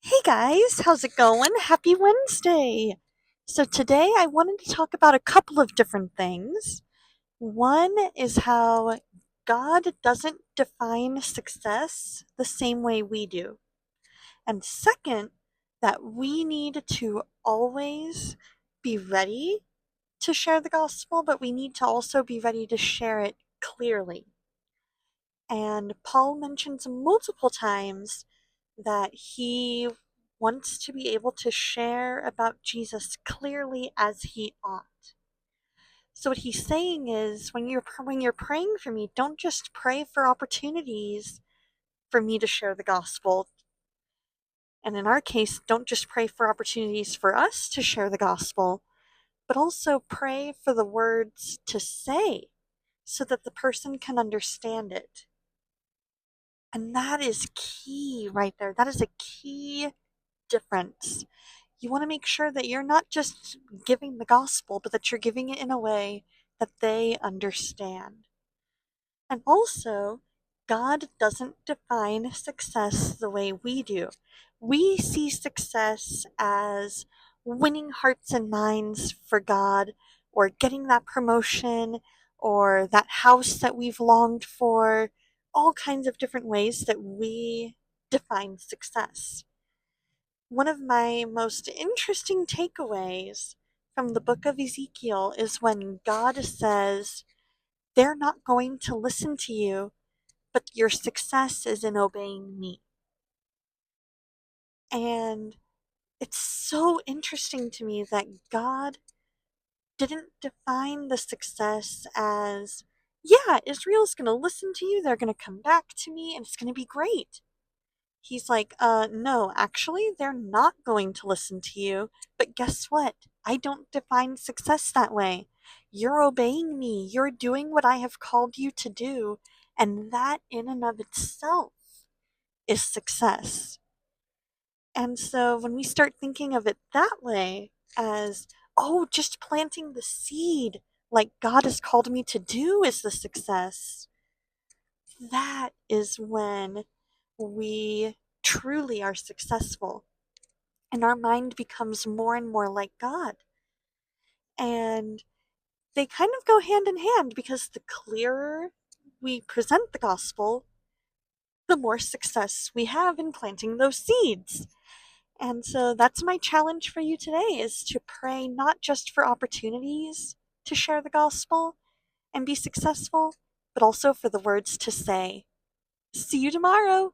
Hey guys, how's it going? Happy Wednesday! So today I wanted to talk about a couple of different things. One is how God doesn't define success the same way we do. And second, that we need to always be ready to share the gospel, but we need to also be ready to share it clearly. And Paul mentions multiple times that he wants to be able to share about Jesus clearly as he ought. So what he's saying is when you're praying for me, don't just pray for opportunities for me to share the gospel. And in our case, don't just pray for opportunities for us to share the gospel, but also pray for the words to say so that the person can understand it. And that is key right there. That is a key difference. You want to make sure that you're not just giving the gospel, but that you're giving it in a way that they understand. And also, God doesn't define success the way we do. We see success as winning hearts and minds for God, or getting that promotion, or that house that we've longed for, all kinds of different ways that we define success. One of my most interesting takeaways from the book of Ezekiel is when God says, they're not going to listen to you, but your success is in obeying me. And it's so interesting to me that God didn't define the success as, yeah, Israel's going to listen to you, they're going to come back to me, and it's going to be great. He's like, no, actually, they're not going to listen to you. But guess what? I don't define success that way. You're obeying me. You're doing what I have called you to do. And that in and of itself is success. And so when we start thinking of it that way, as, oh, just planting the seed like God has called me to do is the success, that is when we truly are successful and our mind becomes more and more like God. And they kind of go hand in hand because the clearer we present the gospel, the more success we have in planting those seeds. And so that's my challenge for you today, is to pray not just for opportunities to share the gospel and be successful, but also for the words to say. See you tomorrow.